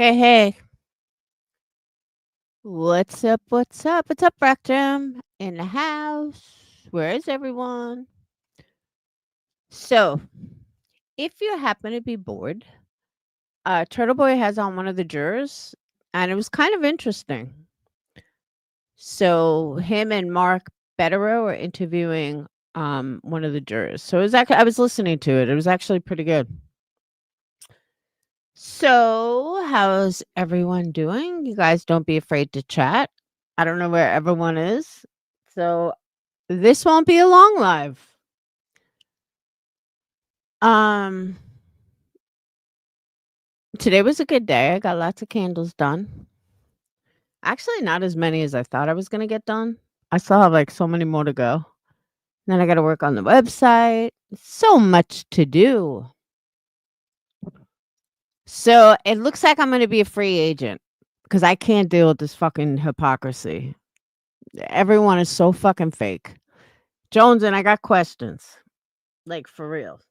Hey, hey. What's up? What's up? What's up, Rectum? In the house. Where is everyone? So, if you happen to be bored, Turtle Boy has on one of the jurors, and it was kind of interesting. So, him and Mark Betterow were interviewing one of the jurors. So, it was actually, I was listening to it. It was actually pretty good. So, how's everyone doing? You guys don't be afraid to chat. I don't know where everyone is. So, this won't be a long live. Um, Today was a good day. I got lots of candles done. Actually, not as many as I thought I was gonna get done. I still have like so many more to go. Then I gotta work on the website. So much to do. So it looks like I'm gonna be a free agent because I can't deal with this fucking hypocrisy. Everyone is so fucking fake. Jones, and I got questions. Like for real.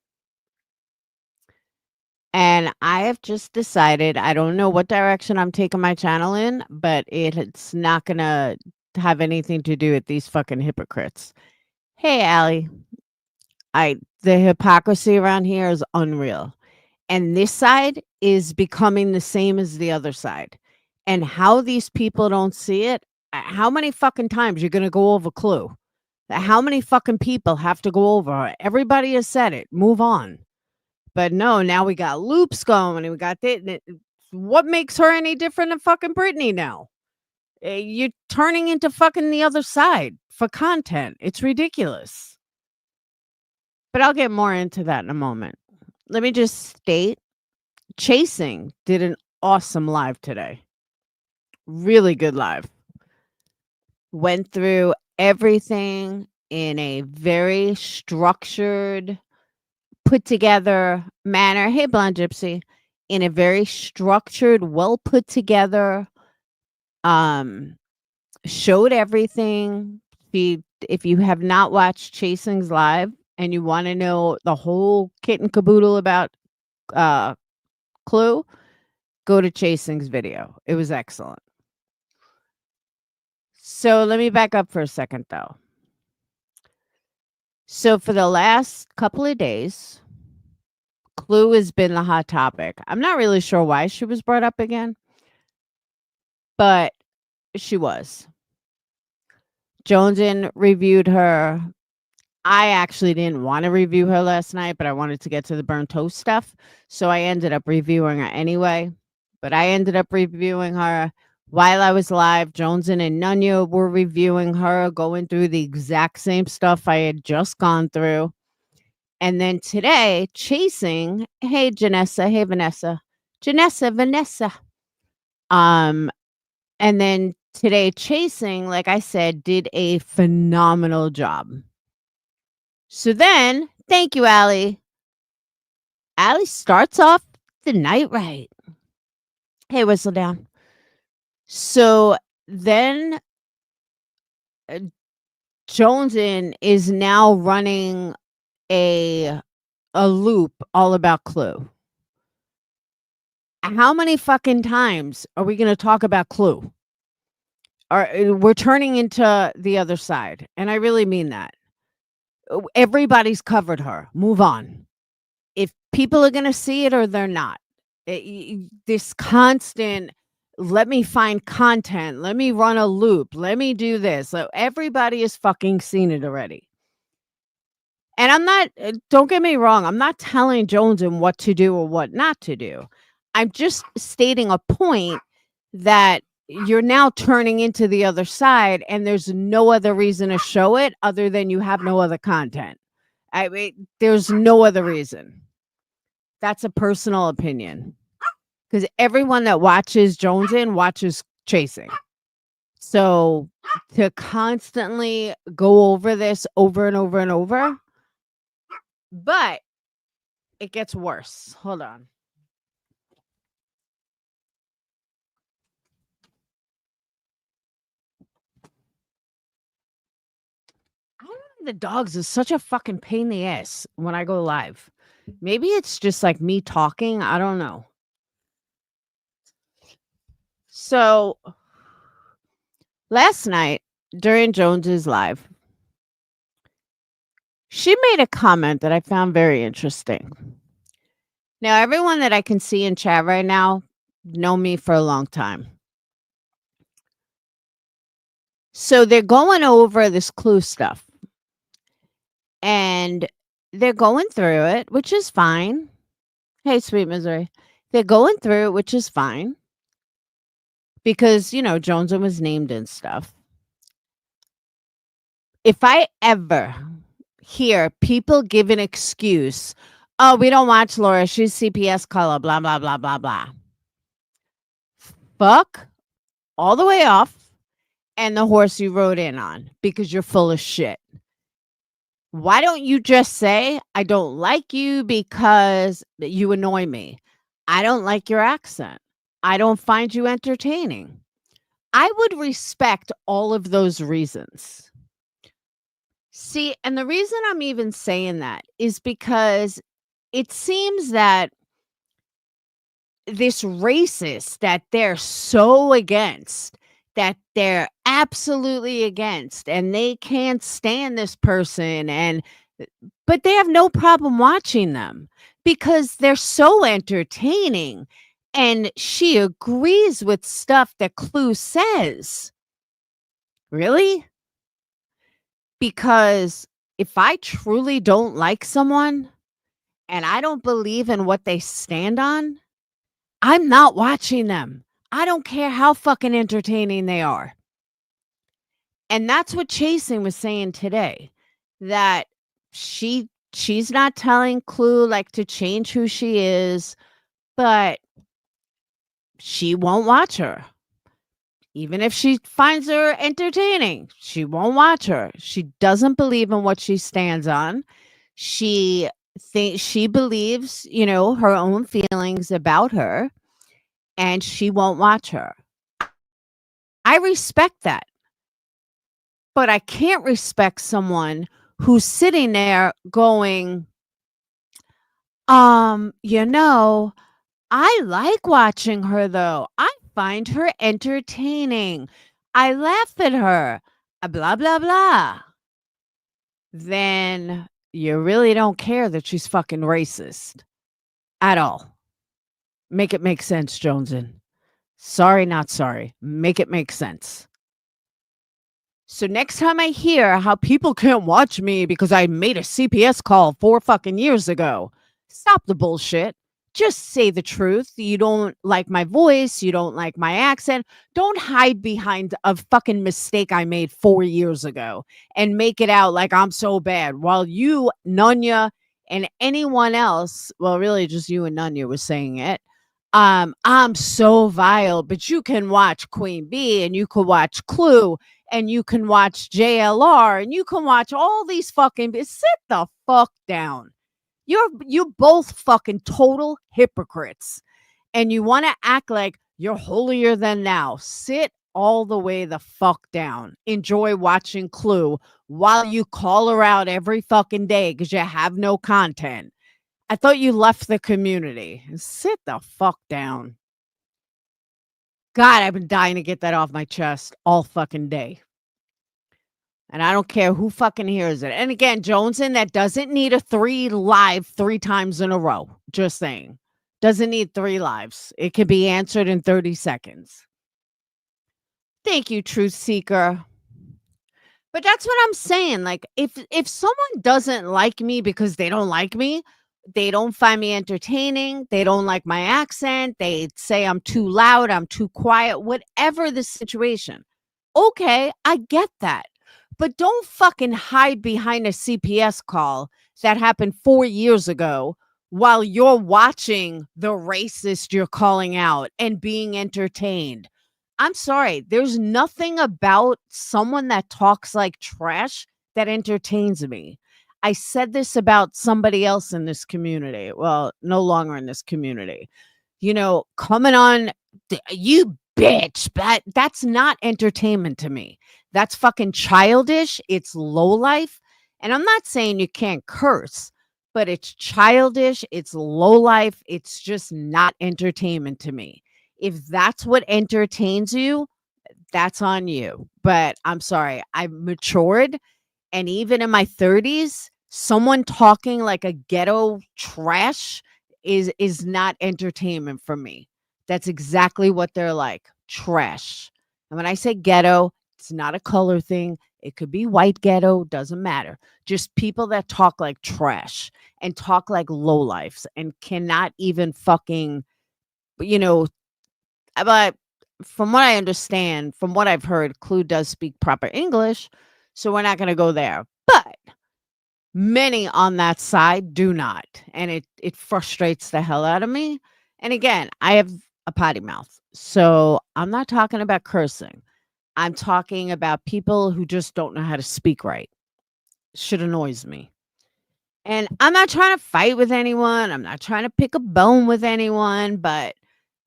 And I have just decided I don't know what direction I'm taking my channel in, but it's not gonna have anything to do with these fucking hypocrites. Hey, Allie, the hypocrisy around here is unreal. And this side is becoming the same as the other side. And how these people don't see it, how many fucking times you're gonna go over Clue? How many fucking people have to go over it? Everybody has said it. Move on. But no, now we got loops going and we got that. What makes her any different than fucking Britney now? You're turning into fucking the other side for content. It's ridiculous. But I'll get more into that in a moment. Let me just state Chasing did an awesome live today. Really good live. Went through everything in a very structured, put together manner. Hey, Blonde Gypsy. In a very structured, well put together, um, showed everything. If you have not watched Chasing's live and you want to know the whole kit and caboodle about uh Clue, go to Chasing's video. It was excellent. So let me back up for a second though. So for the last couple of days, Clue has been the hot topic. I'm not really sure why she was brought up again, but she was. Jonesin reviewed her. I actually didn't want to review her last night, but I wanted to get to the burnt toast stuff. So I ended up reviewing her anyway. But I ended up reviewing her while I was live. Jonesin and Nunya were reviewing her, going through the exact same stuff I had just gone through. And then today, Chasing, hey Janessa, hey Vanessa. Vanessa. And then today, Chasing, like I said, did a phenomenal job. So then, thank you, Allie. Allie starts off the night right. Hey, whistle down. So then Jonesin is now running a loop all about Clue. How many fucking times are we going to talk about Clue? We're turning into the other side, and I really mean that. Everybody's covered her. Move on. If people are going to see it or they're not. This constant, let me find content, let me run a loop, let me do this. So everybody has fucking seen it already. And I'm not, don't get me wrong, I'm not telling Jonesin what to do or what not to do. I'm just stating a point that you're now turning into the other side and there's no other reason to show it other than you have no other content. I mean, there's no other reason. That's a personal opinion. Because everyone that watches Jonesin watches Chasing. So to constantly go over this over and over and over, but it gets worse. Hold on. I don't know, the dogs is such a fucking pain in the ass when I go live. Maybe it's just like me talking. I don't know. So last night during Jones's live, she made a comment that I found very interesting. Now, everyone that I can see in chat right now know me for a long time. So they're going over this clue stuff and they're going through it, which is fine. Hey, sweet Missouri. They're going through it, which is fine because, Jonesy was named and stuff. If I ever hear people give an excuse, oh, we don't watch Laura, she's CPS color, blah, blah, blah, blah, blah. Fuck all the way off and the horse you rode in on because you're full of shit. Why don't you just say, I don't like you because you annoy me? I don't like your accent. I don't find you entertaining. I would respect all of those reasons. See, and the reason I'm even saying that is because it seems that this racist that they're so against, that they're absolutely against, and they can't stand this person, but they have no problem watching them because they're so entertaining. And she agrees with stuff that Clue says. Really? Because if I truly don't like someone and I don't believe in what they stand on, I'm not watching them. I don't care how fucking entertaining they are. And that's what Chasing was saying today, that she's not telling Clue like to change who she is, but she won't watch her. Even if she finds her entertaining, she won't watch her. She doesn't believe in what she stands on. She believes, her own feelings about her, and she won't watch her. I respect that. But I can't respect someone who's sitting there going, I like watching her though. I find her entertaining. I laugh at her. Blah, blah, blah. Then you really don't care that she's fucking racist at all. Make it make sense, Joneson. Sorry, not sorry. Make it make sense. So next time I hear how people can't watch me because I made a CPS call 4 fucking years ago, stop the bullshit. Just say the truth. You don't like my voice. You don't like my accent. Don't hide behind a fucking mistake I made 4 years ago and make it out like I'm so bad. While you, Nunya, and anyone else, well, really just you and Nunya was saying it. I'm so vile, but you can watch Queen Bee and you could watch Clue and you can watch JLR and you can watch all these fucking sit the fuck down. You both fucking total hypocrites. And you want to act like you're holier than thou. Sit all the way the fuck down. Enjoy watching Clue while you call her out every fucking day because you have no content. I thought you left the community. Sit the fuck down. God, I've been dying to get that off my chest all fucking day. And I don't care who fucking hears it. And again, Joneson, that doesn't need a 3 live 3 times in a row. Just saying. Doesn't need 3 lives. It can be answered in 30 seconds. Thank you, Truth Seeker. But that's what I'm saying. Like, if someone doesn't like me because they don't like me, they don't find me entertaining, they don't like my accent, they say I'm too loud, I'm too quiet, whatever the situation. Okay, I get that. But don't fucking hide behind a CPS call that happened 4 years ago while you're watching the racist you're calling out and being entertained. I'm sorry, there's nothing about someone that talks like trash that entertains me. I said this about somebody else in this community. Well, no longer in this community. Coming on, you bitch, but that's not entertainment to me. That's fucking childish. It's low life. And I'm not saying you can't curse, but it's childish. It's low life. It's just not entertainment to me. If that's what entertains you, that's on you. But I'm sorry, I've matured, and even in my 30s, someone talking like a ghetto trash is not entertainment for me. That's exactly what they're like, trash. And when I say ghetto, it's not a color thing. It could be white ghetto, doesn't matter. Just people that talk like trash and talk like lowlifes and cannot even fucking, you know, but from what I understand, from what I've heard, Clue does speak proper English, so we're not gonna go there. But many on that side do not, and it frustrates the hell out of me. And again, I have a potty mouth, so I'm not talking about cursing. I'm talking about people who just don't know how to speak right. Shit annoys me. And I'm not trying to fight with anyone. I'm not trying to pick a bone with anyone, but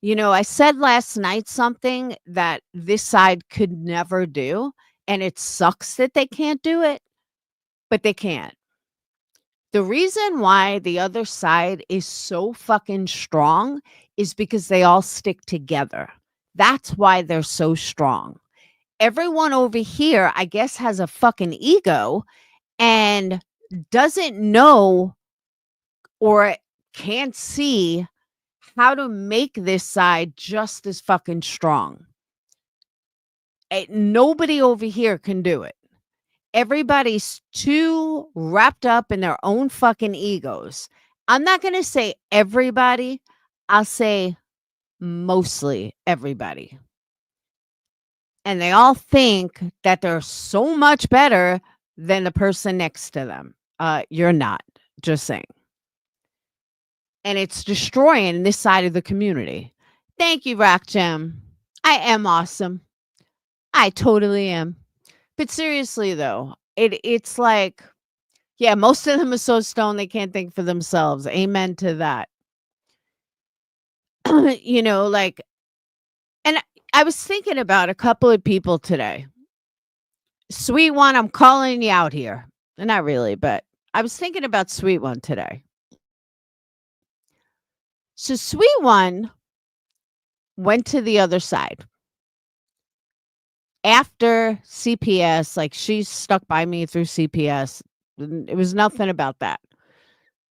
I said last night something that this side could never do, and it sucks that they can't do it, but they can't. The reason why the other side is so fucking strong is because they all stick together. That's why they're so strong. Everyone over here, I guess, has a fucking ego and doesn't know or can't see how to make this side just as fucking strong. Nobody over here can do it. Everybody's too wrapped up in their own fucking egos. I'm not going to say everybody, I'll say mostly everybody. And they all think that they're so much better than the person next to them. You're not, just saying. And it's destroying this side of the community. Thank you, Rock Gem. I am awesome. I totally am. But seriously though, it's like, yeah, most of them are so stoned they can't think for themselves. Amen to that. Like, and I was thinking about a couple of people today. Sweet One, I'm calling you out here. Not really, but I was thinking about Sweet One today. So Sweet One went to the other side. After CPS, like she stuck by me through CPS. It was nothing about that.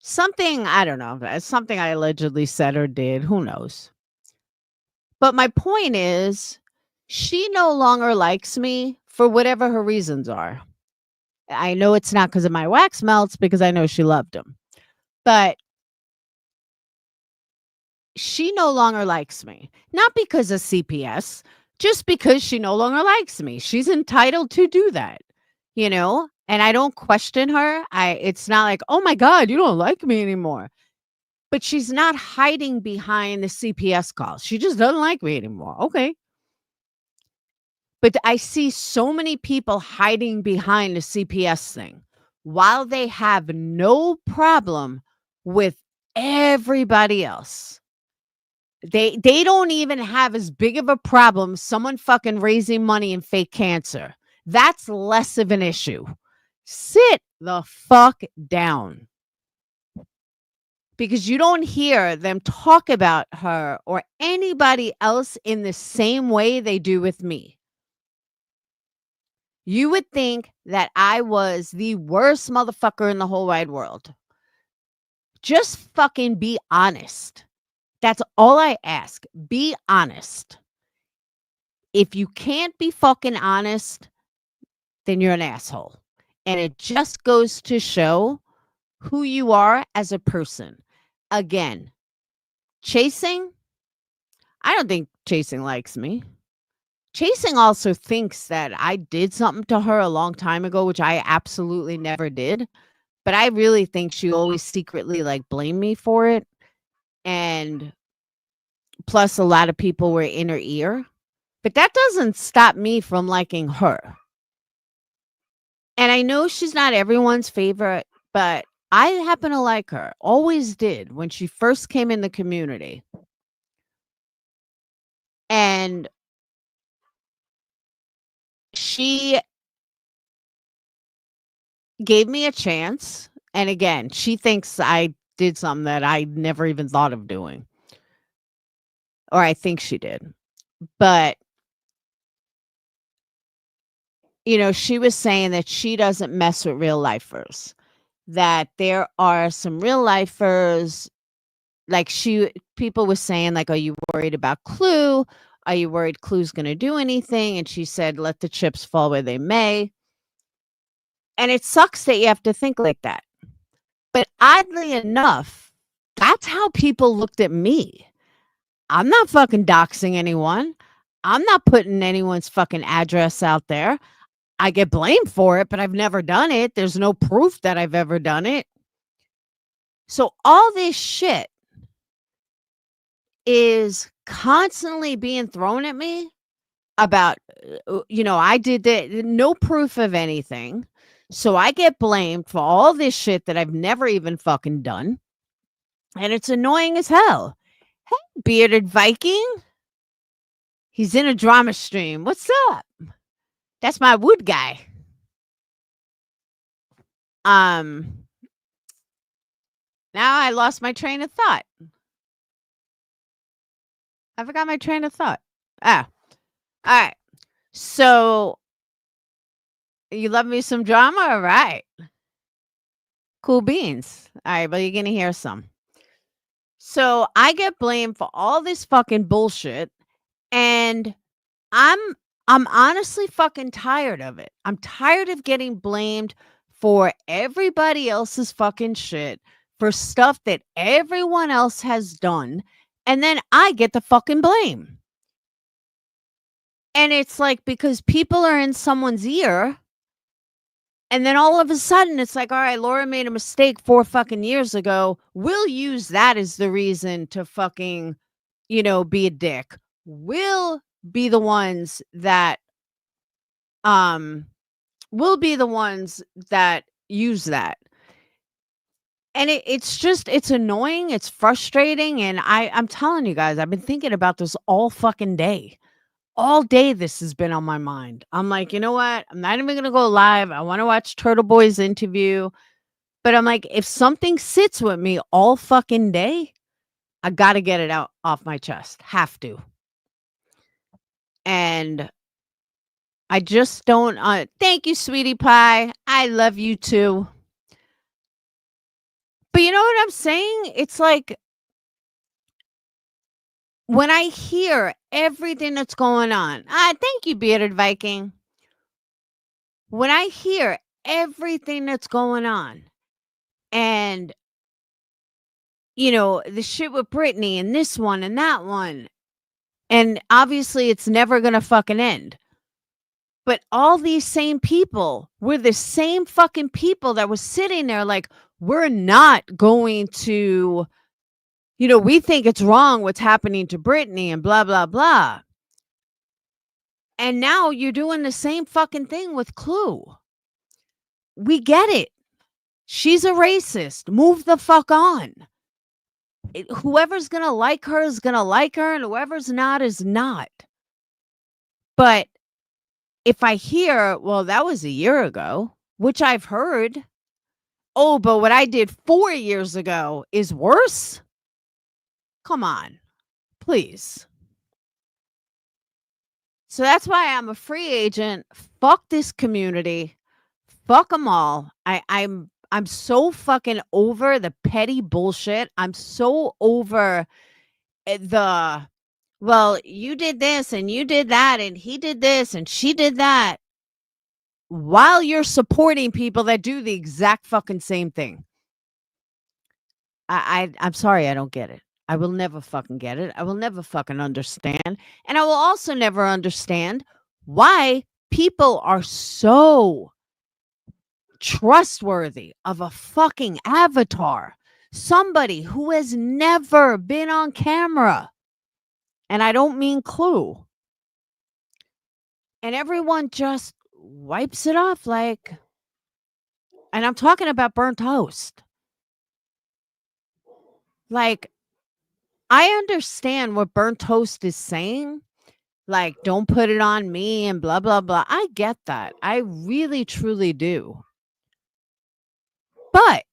Something, I don't know, something I allegedly said or did, who knows. But my point is, she no longer likes me for whatever her reasons are. I know it's not because of my wax melts, because I know she loved them. But she no longer likes me. Not because of CPS, just because she no longer likes me. She's entitled to do that, And I don't question her. It's not like, "Oh my god, you don't like me anymore." But she's not hiding behind the CPS calls. She just doesn't like me anymore. Okay. But I see so many people hiding behind the CPS thing while they have no problem with everybody else. They don't even have as big of a problem someone fucking raising money in fake cancer. That's less of an issue. Sit the fuck down. Because you don't hear them talk about her or anybody else in the same way they do with me. You would think that I was the worst motherfucker in the whole wide world. Just fucking be honest. That's all I ask. Be honest. If you can't be fucking honest, then you're an asshole. And it just goes to show who you are as a person. Again, Chasing, I don't think Chasing likes me. Chasing also thinks that I did something to her a long time ago, which I absolutely never did. But I really think she always secretly like blamed me for it. And plus a lot of people were in her ear. But that doesn't stop me from liking her. And I know she's not everyone's favorite, but I happen to like her. Always did when she first came in the community. And she gave me a chance. And again, she thinks I did something that I never even thought of doing. or I think she did. But, she was saying that she doesn't mess with real lifers, that there are some real lifers, like people was saying, like, "Are you worried about Clue? Are you worried Clue's gonna do anything?" And she said, "Let the chips fall where they may." And it sucks that you have to think like that. But oddly enough, that's how people looked at me. I'm not fucking doxing anyone. I'm not putting anyone's fucking address out there. I get blamed for it, but I've never done it. There's no proof that I've ever done it. So all this shit is constantly being thrown at me about, I did no proof of anything. So I get blamed for all this shit that I've never even fucking done. And it's annoying as hell. Hey, bearded Viking. He's in a drama stream. What's up? That's my wood guy. Now I lost my train of thought. I forgot my train of thought. Ah, all right. So you love me some drama? All right. Cool beans. All right, but you're going to hear some. So I get blamed for all this fucking bullshit, and I'm honestly fucking tired of it. I'm tired of getting blamed for everybody else's fucking shit, for stuff that everyone else has done, and then I get the fucking blame. And it's like, because people are in someone's ear, and then all of a sudden it's like, all right, Laura made a mistake 4 fucking years ago. We'll use that as the reason to fucking, be a dick. We'll be the ones that use that. And it's annoying, it's frustrating, and I'm telling you guys, I've been thinking about this all fucking day. All day this has been on my mind. I'm like, you know what? I'm not even gonna go live. I want to watch Turtle Boy's interview. But I'm like, if something sits with me all fucking day, I gotta get it out off my chest. Have to. And I just don't thank you, sweetie pie. I love you too. But you know what I'm saying? It's like, when I hear everything that's going on, thank you, bearded Viking. When I hear everything that's going on, and the shit with Britney and this one and that one, and obviously it's never gonna fucking end. But all these same people were the same fucking people that was sitting there like, we're not going to, we think it's wrong what's happening to Britney and blah, blah, blah. And now you're doing the same fucking thing with Clue. We get it. She's a racist. Move the fuck on. Whoever's going to like her is going to like her, and whoever's not is not. But if I hear, well, that was a year ago, which I've heard, oh, but what I did 4 years ago is worse? Come on, please. So that's why I'm a free agent. Fuck this community. Fuck them all. I'm so fucking over the petty bullshit. I'm so over well, you did this and you did that and he did this and she did that, while you're supporting people that do the exact fucking same thing. I'm sorry, I don't get it. I will never fucking get it. I will never fucking understand. And I will also never understand why people are so trustworthy of a fucking avatar. Somebody who has never been on camera. And I don't mean Clue. And everyone just wipes it off like, and I'm talking about burnt toast. Like, I understand what burnt toast is saying. Like, don't put it on me and blah, blah, blah. I get that. I really, truly do. But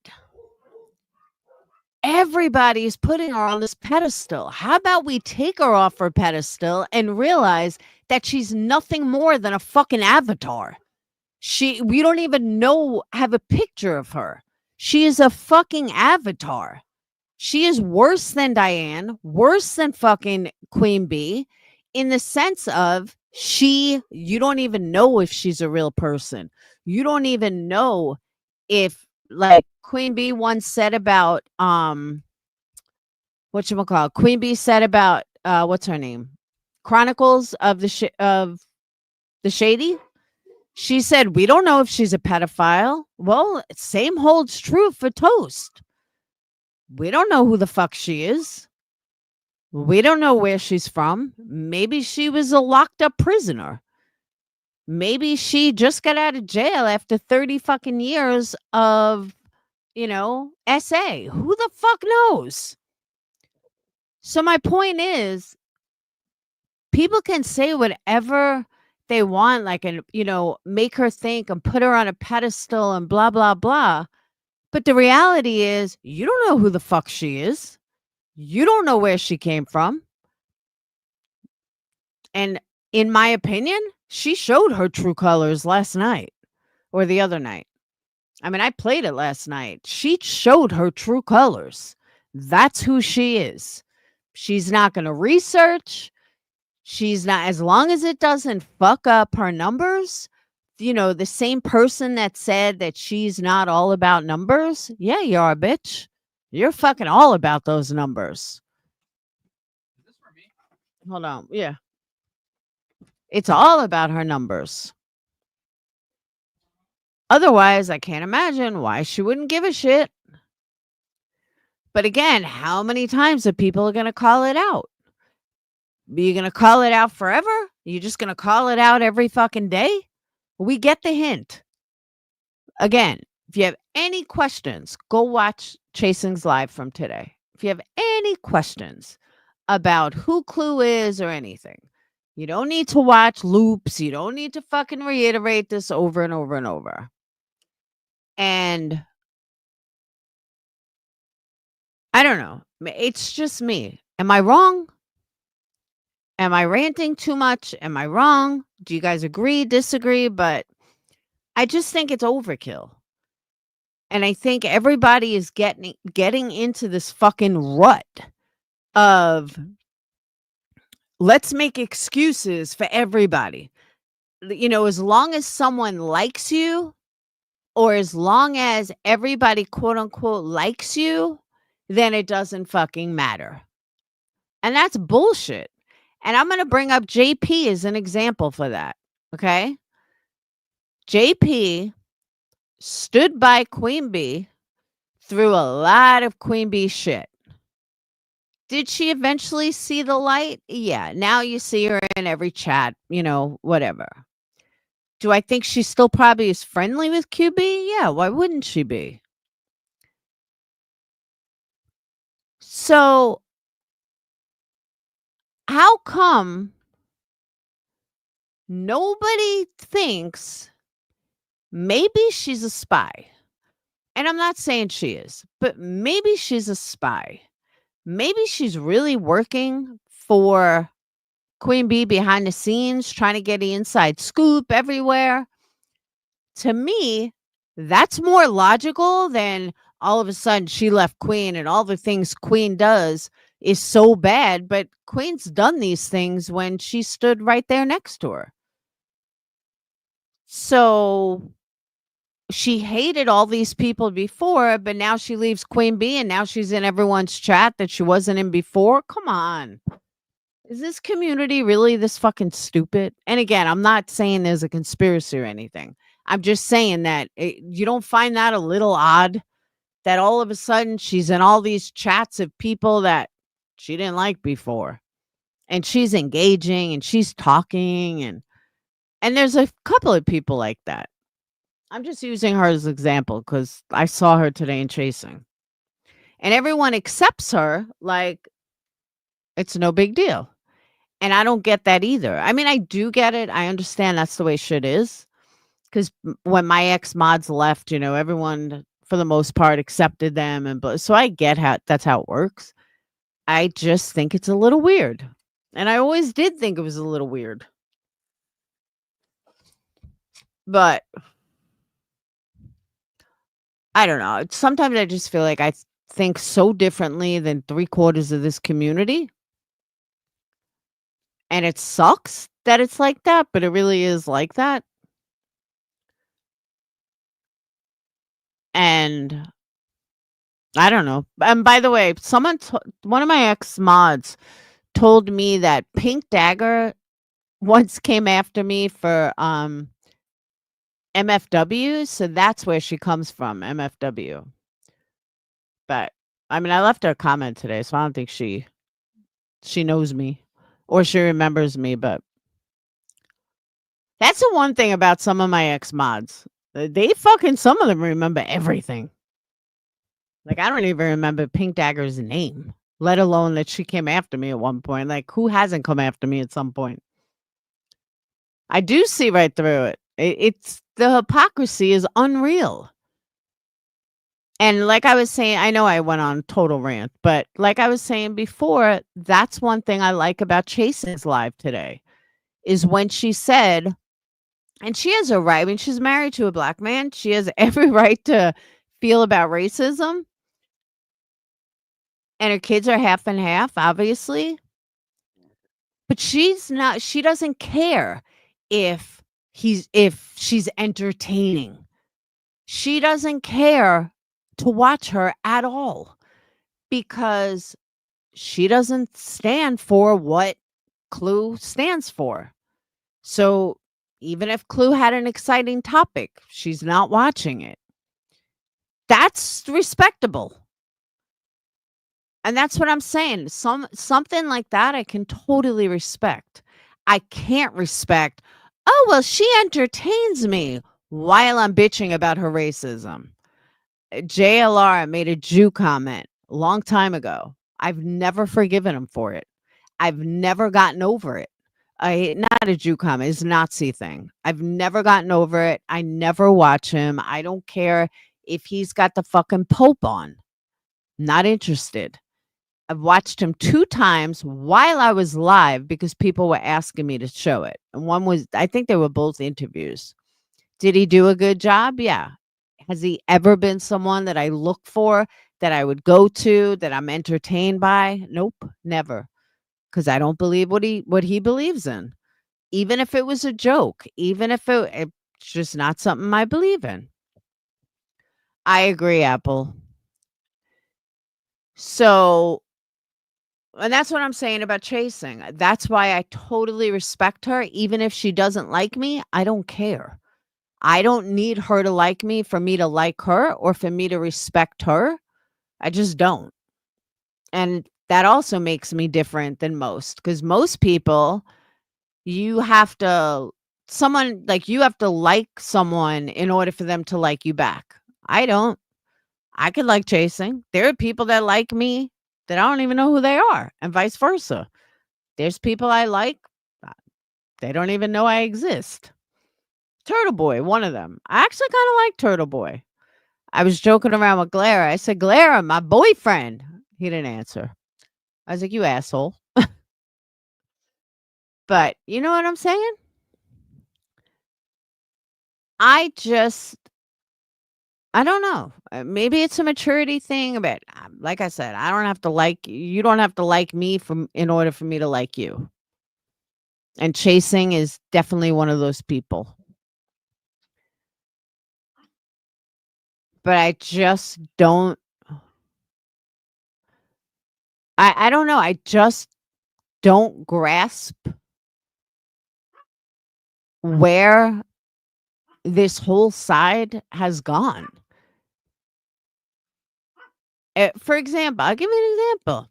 everybody's putting her on this pedestal. How about we take her off her pedestal and realize that she's nothing more than a fucking avatar? We don't even have a picture of her. She is a fucking avatar. She is worse than Diane, worse than fucking Queen Bee, in the sense of you don't even know if she's a real person. You don't even know if, like Queen Bee once said about whatchamacallit, Queen Bee said about what's her name? Chronicles of of the Shady. She said, "We don't know if she's a pedophile." Well, same holds true for Toast. We don't know who the fuck she is. We don't know where she's from. Maybe she was a locked up prisoner. Maybe she just got out of jail after 30 fucking years of, SA. Who the fuck knows? So my point is, people can say whatever they want, like, and, make her think and put her on a pedestal and blah, blah, blah. But the reality is, you don't know who the fuck she is. You don't know where she came from. And in my opinion, she showed her true colors last night or the other night. I mean, I played it last night. She showed her true colors. That's who she is. She's not going to research. She's not, as long as it doesn't fuck up her numbers. The same person that said that she's not all about numbers. Yeah, you are, bitch. You're fucking all about those numbers. Is this for me? Hold on. Yeah. It's all about her numbers. Otherwise, I can't imagine why she wouldn't give a shit. But again, how many times are people going to call it out? Are you going to call it out forever? You're just going to call it out every fucking day? We get the hint. Again, if you have any questions, go watch Chasing's Live from today. If you have any questions about who Clue is or anything, you don't need to watch loops. You don't need to fucking reiterate this over and over and over. And I don't know. It's just me. Am I wrong? Am I ranting too much? Am I wrong? Do you guys agree, disagree? But I just think it's overkill. And I think everybody is getting into this fucking rut of let's make excuses for everybody. As long as someone likes you, or as long as everybody quote unquote likes you, then it doesn't fucking matter. And that's bullshit. And I'm going to bring up JP as an example for that. Okay. JP stood by Queen Bee through a lot of Queen Bee shit. Did she eventually see the light? Yeah. Now you see her in every chat, whatever. Do I think she still probably is friendly with QB? Yeah. Why wouldn't she be? So how come nobody thinks maybe she's a spy? And I'm not saying she is, but maybe she's a spy. Maybe she's really working for Queen Bee behind the scenes, trying to get the inside scoop everywhere. To me, that's more logical than all of a sudden she left Queen and all the things Queen does is so bad. But Queen's done these things when she stood right there next to her. So she hated all these people before, but now she leaves Queen Bee and now she's in everyone's chat that she wasn't in before. Come on. Is this community really this fucking stupid? And again, I'm not saying there's a conspiracy or anything. I'm just saying that you don't find that a little odd that all of a sudden she's in all these chats of people that she didn't like before. And she's engaging and she's talking and there's a couple of people like that. I'm just using her as an example because I saw her today in Chasing. And everyone accepts her like it's no big deal. And I don't get that either. I mean, I do get it. I understand that's the way shit is. Because when my ex mods left, everyone for the most part, accepted them, and so I get how that's how it works. I just think it's a little weird, and I always did think it was a little weird. But I don't know. Sometimes I just feel like I think so differently than three-quarters of this community, and it sucks that it's like that, but it really is like that. And I don't know. And by the way, one of my ex mods told me that Pink Dagger once came after me for MFW, so that's where she comes from, MFW. But I mean, I left her a comment today, so I don't think she knows me or she remembers me, but that's the one thing about some of my ex mods. They fucking some of them remember everything. Like I don't even remember Pink Dagger's name, let alone that she came after me at one point. Like who hasn't come after me at some point? I do see right through it. It's the hypocrisy is unreal. And like I was saying, I know I went on total rant, but like I was saying before, that's one thing I like about Chase's live today is when she said, and she has a right. I mean, she's married to a black man. She has every right to feel about racism. And her kids are half and half, obviously. But she doesn't care if if she's entertaining. She doesn't care to watch her at all because she doesn't stand for what Clue stands for. So even if Clue had an exciting topic, she's not watching it. That's respectable. And that's what I'm saying. Something like that I can totally respect. I can't respect, "Oh, well, she entertains me," while I'm bitching about her racism. JLR made a Jew comment a long time ago. I've never forgiven him for it. I've never gotten over it. Not a Jew comment, it's a Nazi thing. I've never gotten over it. I never watch him. I don't care if he's got the fucking Pope on. Not interested. I've watched him 2 times while I was live because people were asking me to show it. And one was I think they were both interviews. Did he do a good job? Yeah. Has he ever been someone that I look for, that I would go to, that I'm entertained by? Nope, never. Because I don't believe what he believes in. Even if it was a joke, even if it's just not something I believe in. I agree, Apple. So and that's what I'm saying about chasing. That's why I totally respect her. Even if she doesn't like me, I don't care. I don't need her to like me for me to like her or for me to respect her. I just don't. And that also makes me different than most because most people, you have to, you have to like someone in order for them to like you back. I don't. I could like chasing. There are people that like me that I don't even know who they are, and vice versa. There's people I like, uh, they don't even know I exist. Turtle Boy, one of them. I actually kinda like Turtle Boy. I was joking around with Glara. I said, "Glara, my boyfriend." He didn't answer. I was like, "You asshole." But you know what I'm saying? I just I don't know. Maybe it's a maturity thing, but, like I said, I don't have to like you don't have to like me from in order for me to like you. And chasing is definitely one of those people. But I just don't I don't know. I just don't grasp where this whole side has gone. For example, I'll give you an example.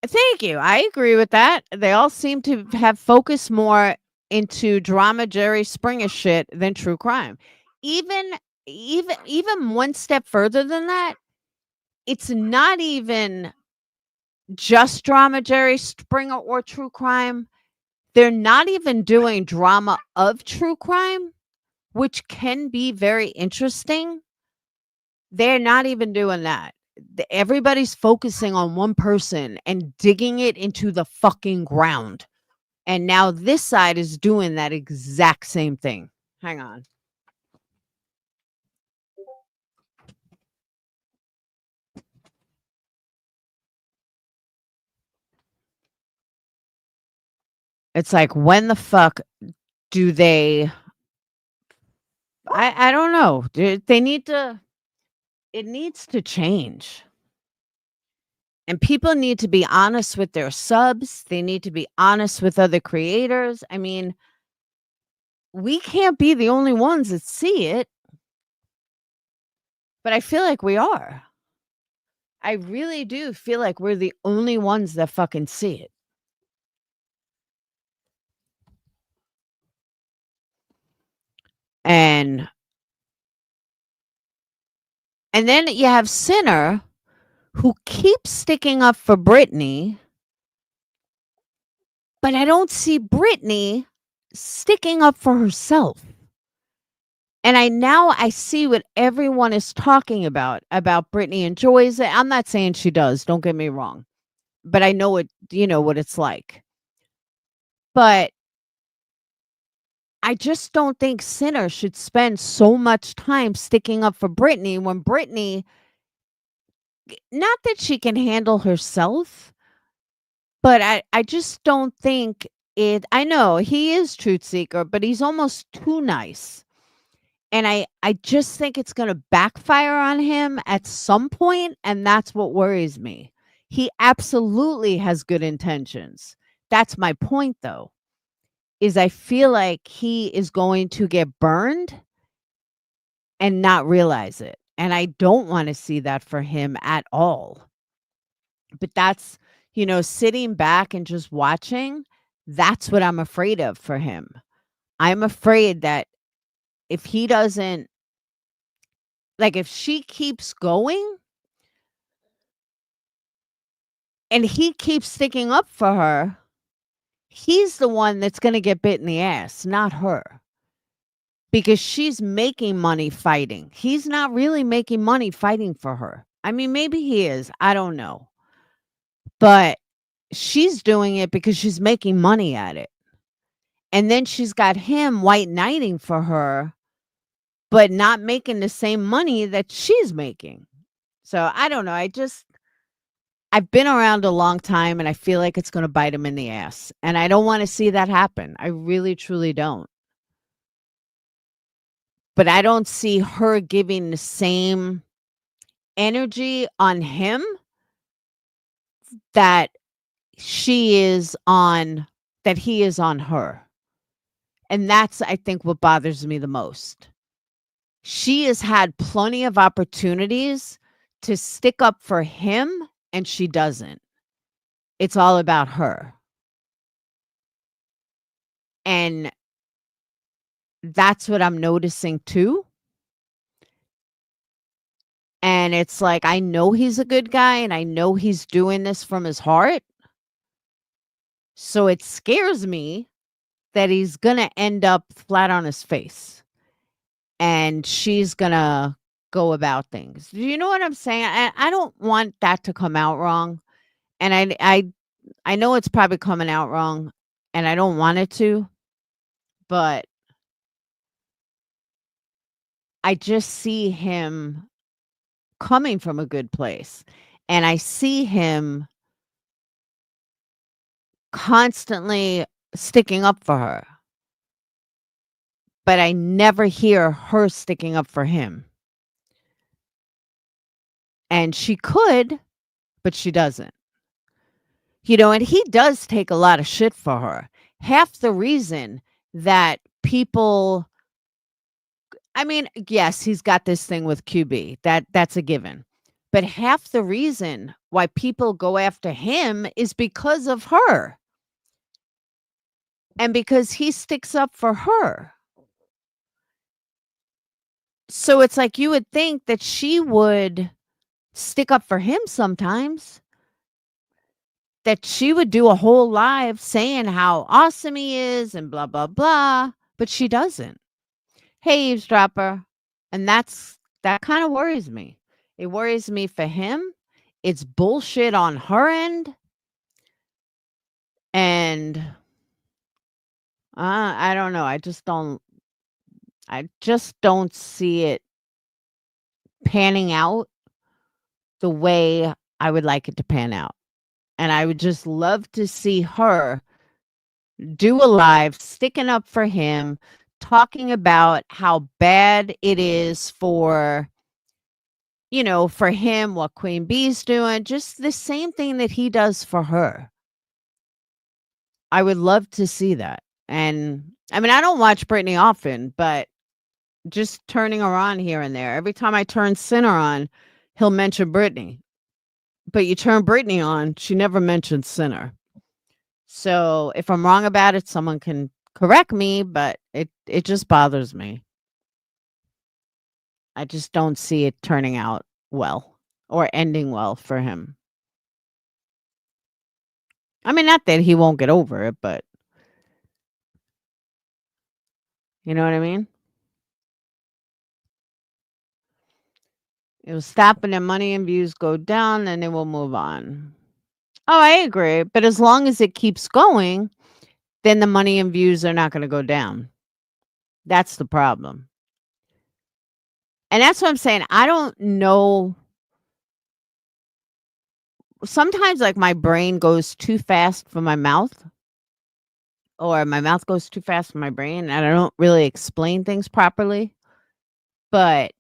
Thank you. I agree with that. They all seem to have focused more into drama Jerry Springer shit than true crime. Even even one step further than that, it's not even just drama Jerry Springer or true crime. They're not even doing drama of true crime. which can be very interesting. They're not even doing that. Everybody's focusing on one person and digging it into the fucking ground. And now this side is doing that exact same thing. Hang on. It's like, when the fuck do they I don't know. They need to it needs to change. And people need to be honest with their subs. They need to be honest with other creators. I mean, we can't be the only ones that see it, but I feel like we are. I really do feel like we're the only ones that fucking see it. And then you have Sinner, who keeps sticking up for Britney, but I don't see Britney sticking up for herself. And I see what everyone is talking about Britney enjoys it. I'm not saying she does, don't get me wrong, but I know what it's like. But I just don't think Sinner should spend so much time sticking up for Britney when Britney, not that she can handle herself, but I just don't think I know he is truth seeker, but he's almost too nice. And I just think it's gonna backfire on him at some point, and that's what worries me. He absolutely has good intentions. That's my point, though, is I feel like he is going to get burned and not realize it, and I don't wanna see that for him at all. But that's sitting back and just watching, that's what I'm afraid of for him. I'm afraid that if he doesn't like, if she keeps going and he keeps sticking up for her, he's the one that's gonna get bit in the ass, not her. Because she's making money fighting. He's not really making money fighting for her. I mean, maybe he is, I don't know. But she's doing it because she's making money at it. And then she's got him white knighting for her, but not making the same money that she's making. So, I don't know, I've been around a long time, and I feel like it's gonna bite him in the ass, and I don't wanna see that happen. I really, truly don't. But I don't see her giving the same energy on him that she is on that he is on her. And that's, I think, what bothers me the most. She has had plenty of opportunities to stick up for him, and she doesn't. It's all about her. And that's what I'm noticing too. And it's like, I know he's a good guy and I know he's doing this from his heart. So it scares me that he's going to end up flat on his face and she's going to go about things. Do you know what I'm saying? I don't want that to come out wrong. And I know it's probably coming out wrong and I don't want it to, but I just see him coming from a good place. And I see him constantly sticking up for her, but I never hear her sticking up for him. And she could, but she doesn't. And he does take a lot of shit for her. Half the reason that people I mean, yes, he's got this thing with QB. That's a given. But half the reason why people go after him is because of her. And because he sticks up for her. So it's like you would think that she would stick up for him sometimes, that she would do a whole live saying how awesome he is and blah, blah, blah, but she doesn't. Hey, eavesdropper. And that kind of worries me. It worries me for him. It's bullshit on her end. And I don't know. I just don't see it panning out the way I would like it to pan out. And I would just love to see her do a live sticking up for him, talking about how bad it is for, for him, what Queen Bee's doing, just the same thing that he does for her. I would love to see that. And I mean, I don't watch Britney often, but just turning her on here and there. Every time I turn Sinner on, he'll mention Britney. But you turn Britney on, she never mentions Sinner. So if I'm wrong about it, someone can correct me, but it just bothers me. I just don't see it turning out well or ending well for him. I mean, not that he won't get over it, but you know what I mean? It will stop and then money and views go down, and then we'll move on. Oh, I agree. But as long as it keeps going, then the money and views are not going to go down. That's the problem. And that's what I'm saying. I don't know. Sometimes, like, my brain goes too fast for my mouth, or my mouth goes too fast for my brain, and I don't really explain things properly. But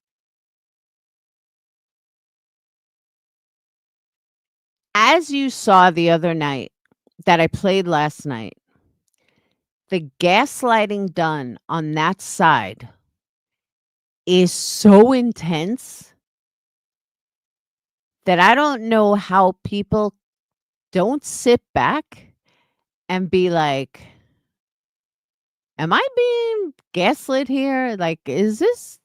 as you saw the other night that I played last night, the gaslighting done on that side is so intense that I don't know how people don't sit back and be like, "Am I being gaslit here? Like, is this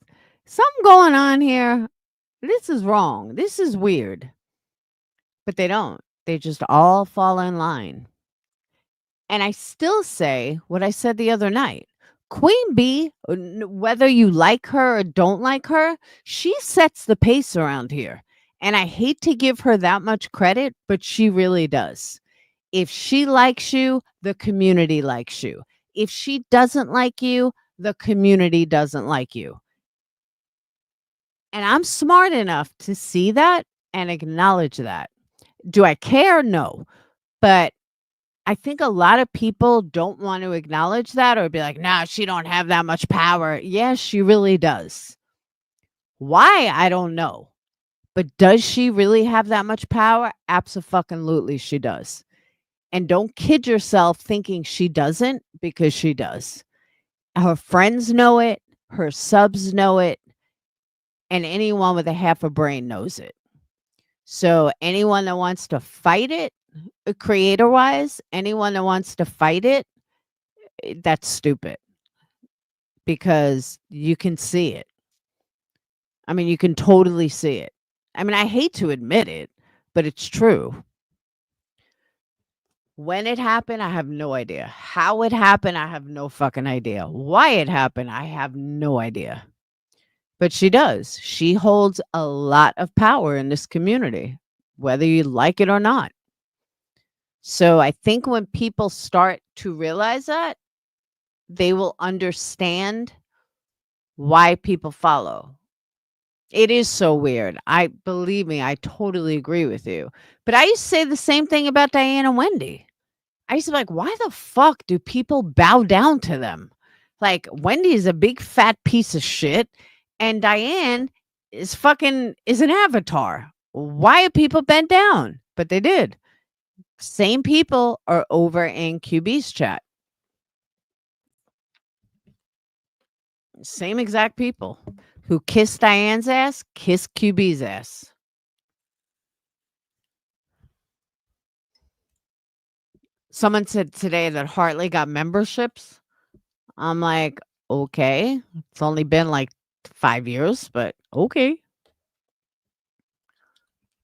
something going on here? This is wrong. This is weird." But they don't. They just all fall in line. And I still say what I said the other night. Queen Bee, whether you like her or don't like her, she sets the pace around here. And I hate to give her that much credit, but she really does. If she likes you, the community likes you. If she doesn't like you, the community doesn't like you. And I'm smart enough to see that and acknowledge that. Do I care? No. But I think a lot of people don't want to acknowledge that or be like, "Nah, she don't have that much power." Yes, she really does. Why? I don't know. But does she really have that much power? Abso-fucking-lutely she does. And don't kid yourself thinking she doesn't, because she does. Her friends know it, her subs know it, and anyone with a half a brain knows it. So anyone that wants to fight it, creator-wise, anyone that wants to fight it, that's stupid, because you can see it. I mean, you can totally see it. I mean, I hate to admit it, but it's true. When it happened, I have no idea. How it happened, I have no fucking idea. Why it happened, I have no idea. But she does. She holds a lot of power in this community, whether you like it or not. So I think when people start to realize that, they will understand why people follow. It is so weird. I believe me, I totally agree with you. But I used to say the same thing about Diane and Wendy. I used to be like, why the fuck do people bow down to them? Like, Wendy is a big fat piece of shit, and Diane is an avatar. Why are people bent down? But they did. Same people are over in QB's chat. Same exact people who kissed Diane's ass, kiss QB's ass. Someone said today that Hartley got memberships. I'm like, okay. It's only been like 5 years, but okay.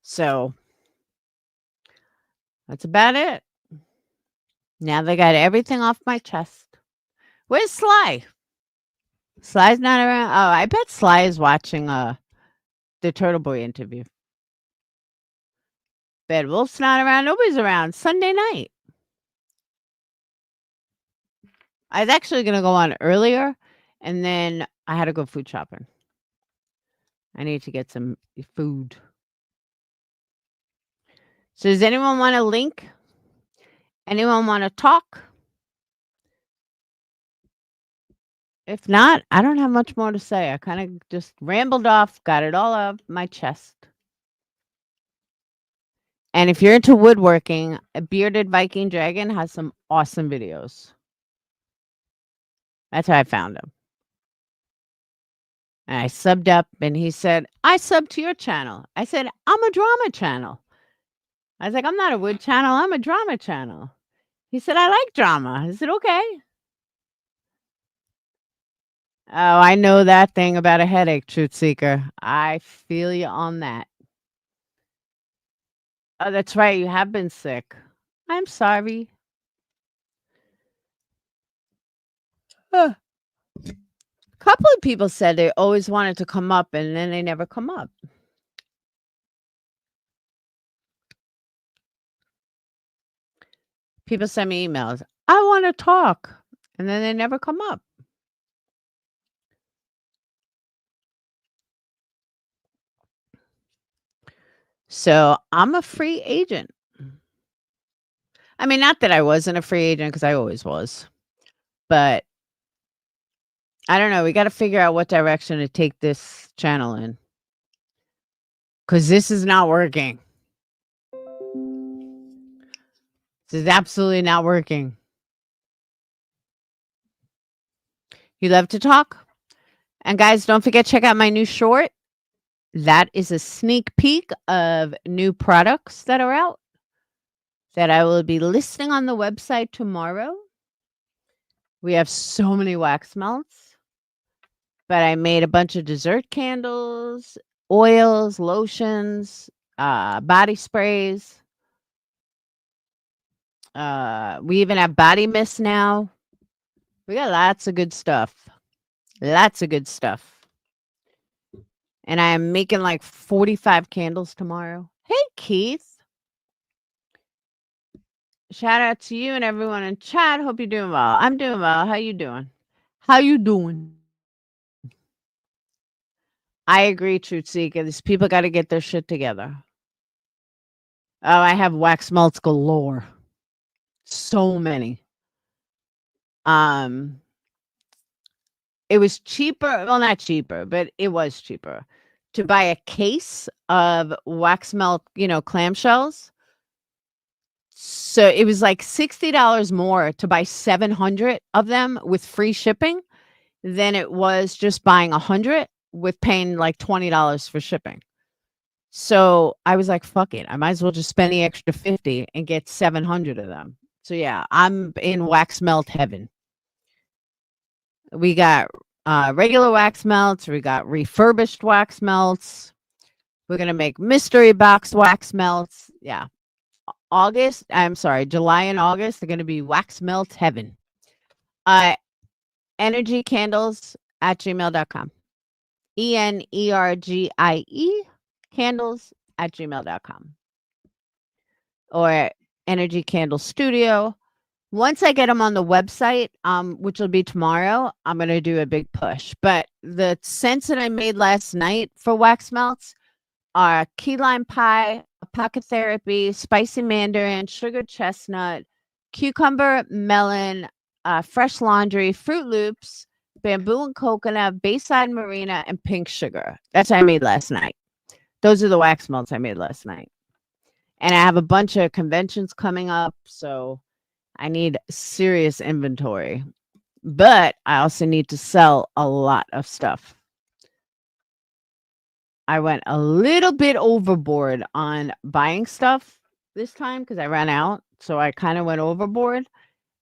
So that's about it. Now they got everything off my chest. Where's Sly? Sly's not around. Oh, I bet Sly is watching the Turtle Boy interview. Bet Wolf's not around. Nobody's around. Sunday night. I was actually gonna go on earlier, and then I had to go food shopping. I need to get some food. So does anyone want a link? Anyone want to talk? If not, I don't have much more to say. I kind of just rambled off, got it all off my chest. And if you're into woodworking, a bearded Viking dragon has some awesome videos. That's how I found him. And I subbed up, and he said, I subbed to your channel. I said, I'm a drama channel. I was like, I'm not a wood channel. I'm a drama channel. He said, I like drama. I said, okay. Oh, I know that thing about a headache, Truth Seeker. I feel you on that. Oh, that's right. You have been sick. I'm sorry. A couple of people said they always wanted to come up, and then they never come up. People send me emails. I want to talk, and then they never come up. So I'm a free agent. I mean, not that I wasn't a free agent because I always was, but I don't know. We got to figure out what direction to take this channel in because this is not working. This is absolutely not working. You love to talk? And guys, don't forget, check out my new short. That is a sneak peek of new products that are out that I will be listing on the website tomorrow. We have so many wax melts, but I made a bunch of dessert candles, oils, lotions, body sprays. We even have body mist now. We got lots of good stuff. Lots of good stuff. And I am making like 45 candles tomorrow. Hey, Keith. Shout out to you and everyone in chat. Hope you're doing well. I'm doing well. How you doing? How you doing? I agree, Truth Seeker. These people got to get their shit together. Oh, I have wax melts galore. So many. It was cheaper. Well, not cheaper, but it was cheaper to buy a case of wax melt, clamshells. So it was like $60 more to buy 700 of them with free shipping than it was just buying 100 with paying like $20 for shipping. So I was like, fuck it. I might as well just spend the extra 50 and get 700 of them. So yeah, I'm in wax melt heaven. We got regular wax melts. We got refurbished wax melts. We're going to make mystery box wax melts. Yeah. July and August are going to be wax melt heaven. Energykandles@gmail.com. ENERGIE candles@gmail.com. Or Energy Candle Studio. Once I get them on the website, which will be tomorrow, I'm going to do a big push. But the scents that I made last night for wax melts are key lime pie, pocket therapy, spicy mandarin, sugar chestnut, cucumber, melon, fresh laundry, Fruit Loops, bamboo and coconut, Bayside Marina, and pink sugar. That's what I made last night. Those are the wax melts I made last night. And I have a bunch of conventions coming up, so I need serious inventory. But I also need to sell a lot of stuff. I went a little bit overboard on buying stuff this time because I ran out. So I kind of went overboard.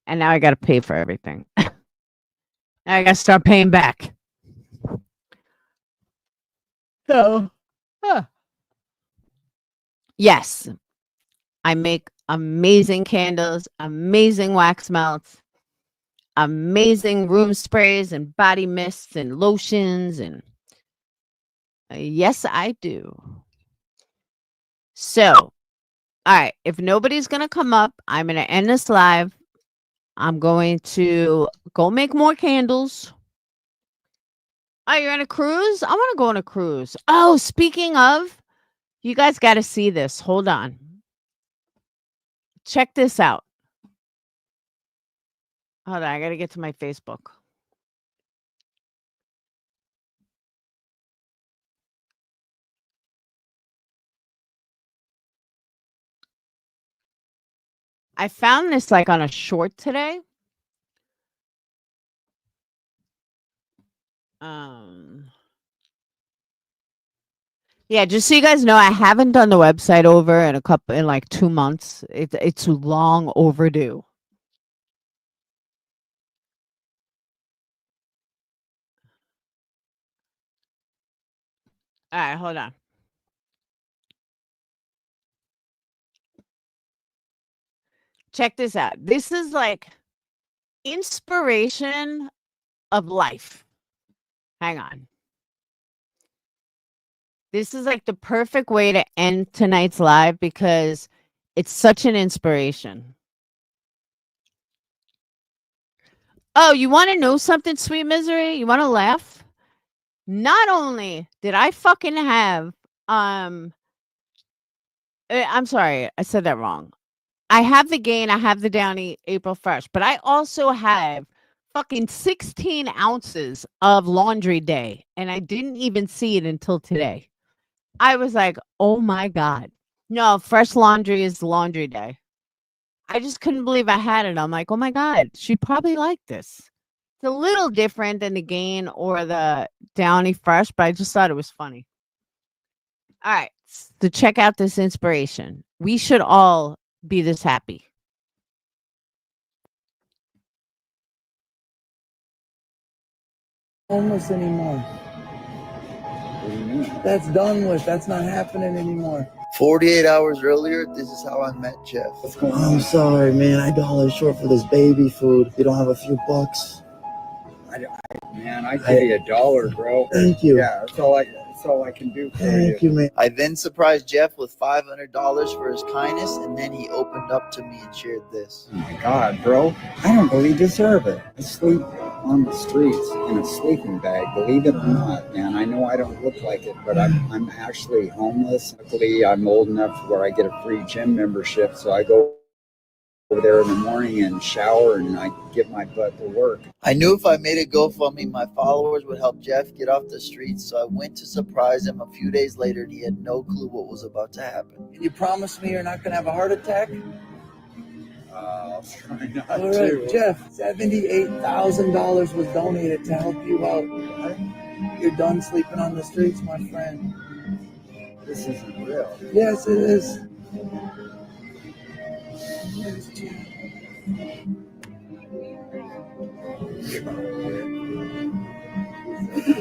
And now I got to pay for everything. Now I got to start paying back. So, yes, I make amazing candles, amazing wax melts. amazing room sprays and body mists and lotions and yes, I do. So, all right, if nobody's going to come up, I'm going to end this live. I'm going to go make more candles. Oh, you're on a cruise? I want to go on a cruise. Oh, speaking of, you guys got to see this. Hold on. Check this out. Hold on, I got to get to my Facebook. I found this like on a short today. Yeah, just so you guys know, I haven't done the website over in like 2 months. It's long overdue. All right, hold on. Check this out. This is like inspiration of life. Hang on. This is like the perfect way to end tonight's live because it's such an inspiration. Oh, you want to know something, sweet misery? You want to laugh? Not only did I fucking have I'm sorry, I said that wrong. I have the gain, I have the downy April 1st, but I also have fucking 16 ounces of laundry day, and I didn't even see it until today. I was like, oh my God. No, fresh laundry is laundry day. I just couldn't believe I had it. I'm like, oh my God, she'd probably like this. It's a little different than the gain or the downy fresh, but I just thought it was funny. All right. To check out this inspiration, we should all be this happy. Homeless anymore. What do you mean? That's done with. That's not happening anymore. 48 hours earlier, this is how I met Jeff. What's going on? I'm sorry, man. $1 short for this baby food. You don't have a few bucks? Man, I give you $1, bro. Thank you. Yeah, that's all I can do for Thank you, man. I then surprised Jeff with $500 for his kindness, and then he opened up to me and shared this. Oh my God, bro. I don't really deserve it. I sleep on the streets in a sleeping bag, believe it or not, man. I know I don't look like it, but I'm actually homeless. Luckily, I'm old enough where I get a free gym membership, so I go over there in the morning and shower, and I get my butt to work. I knew if I made a GoFundMe, my followers would help Jeff get off the streets, so I went to surprise him a few days later, and he had no clue what was about to happen. Can you promise me you're not going to have a heart attack? I'll try not All right, to. Jeff, $78,000 was donated to help you out. You're done sleeping on the streets, my friend. This isn't real. Yes, it is.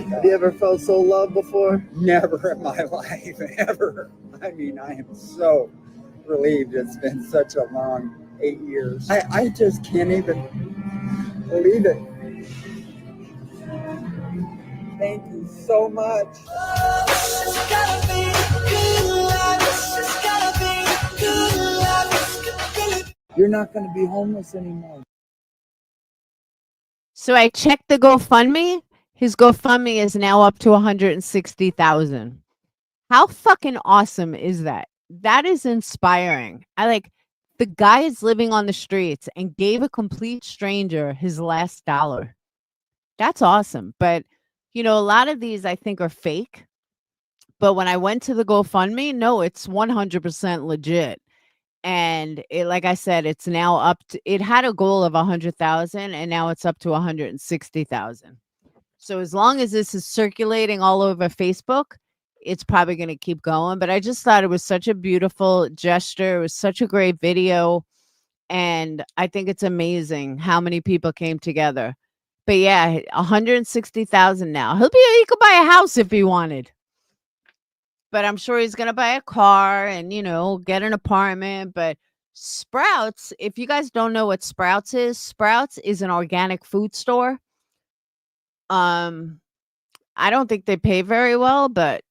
Have you ever felt so loved before? Never in my life, ever. I mean, I am so relieved. It's been such a long 8 years. I just can't even believe it. Thank you so much. You're not going to be homeless anymore. So I checked the GoFundMe. His GoFundMe is now up to 160,000. How fucking awesome is that? That is inspiring. The guy is living on the streets and gave a complete stranger his last dollar. That's awesome. But, a lot of these I think are fake. But when I went to the GoFundMe, no, it's 100% legit. And like I said, it's now up to, it had a goal of 100,000 and now it's up to 160,000. So as long as this is circulating all over Facebook, it's probably going to keep going. But I just thought it was such a beautiful gesture. It was such a great video. And I think it's amazing how many people came together. But yeah, 160,000 now. He could buy a house if he wanted. But I'm sure he's going to buy a car and, get an apartment. But Sprouts, if you guys don't know what Sprouts is an organic food store. Um, I don't think they pay very well, but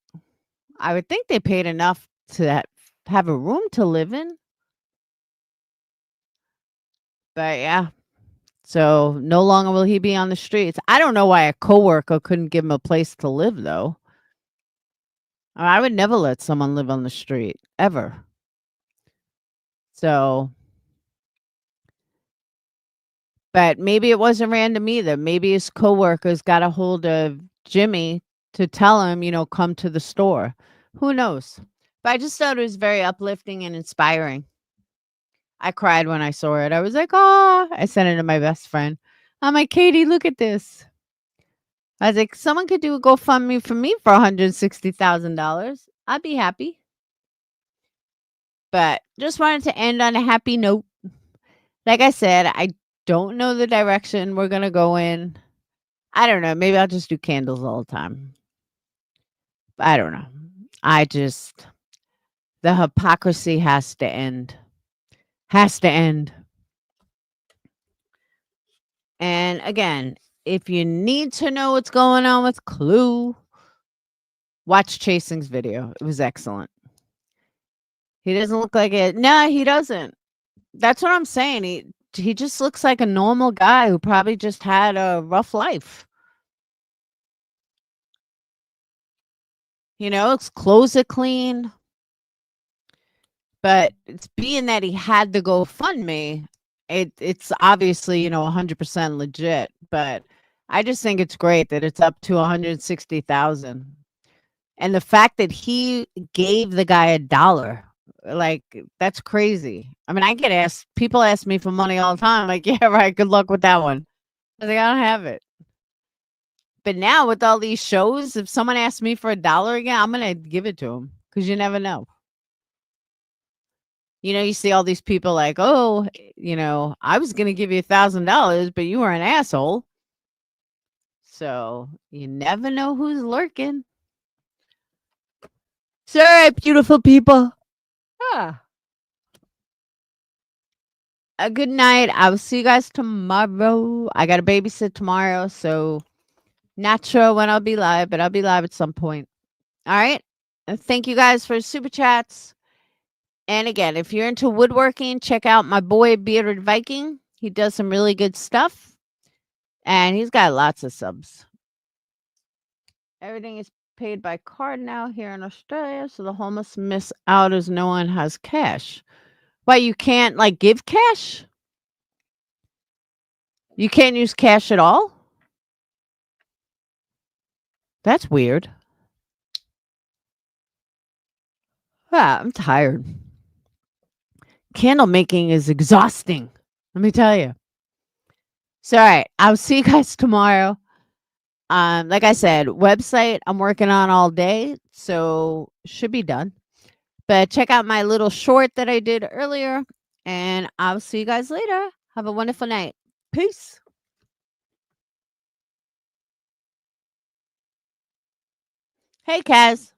I would think they paid enough to have a room to live in. But yeah, so no longer will he be on the streets. I don't know why a coworker couldn't give him a place to live, though. I would never let someone live on the street, ever. So, but maybe it wasn't random either. Maybe his coworkers got a hold of Jimmy to tell him, come to the store. Who knows? But I just thought it was very uplifting and inspiring. I cried when I saw it. I was like, "Oh," I sent it to my best friend. I'm like, "Katie, look at this." I was like, "Someone could do a GoFundMe for me for $160,000. I'd be happy." But just wanted to end on a happy note. Like I said, I don't know the direction we're going to go in. I don't know. Maybe I'll just do candles all the time. I don't know. The hypocrisy has to end. Has to end. And again, if you need to know what's going on with Clue, watch Chasing's video. It was excellent. He doesn't look like it. No, he doesn't. That's what I'm saying. He just looks like a normal guy who probably just had a rough life. His clothes are clean. But it's being that he had to GoFundMe, it's obviously, 100% legit. But I just think it's great that it's up to 160,000. And the fact that he gave the guy $1, like, that's crazy. I mean, people ask me for money all the time. Like, yeah, right. Good luck with that one. I was like, I don't have it. But now with all these shows, if someone asks me for $1 again, I'm going to give it to him because you never know. You see all these people like, oh, I was going to give you $1,000, but you were an asshole. So you never know who's lurking. So, all right, beautiful people. A good night. I will see you guys tomorrow. I got to babysit tomorrow, so not sure when I'll be live, but I'll be live at some point. All right. Thank you guys for super chats. And again, if you're into woodworking, check out my boy Bearded Viking. He does some really good stuff. And he's got lots of subs. Everything is paid by card now here in Australia, so the homeless miss out as no one has cash. Why, you can't, give cash? You can't use cash at all? That's weird. I'm tired. Candle making is exhausting. Let me tell you. So, all right. I'll see you guys tomorrow. Like I said, website I'm working on all day, so should be done. But check out my little short that I did earlier, and I'll see you guys later. Have a wonderful night. Peace. Hey, Kaz.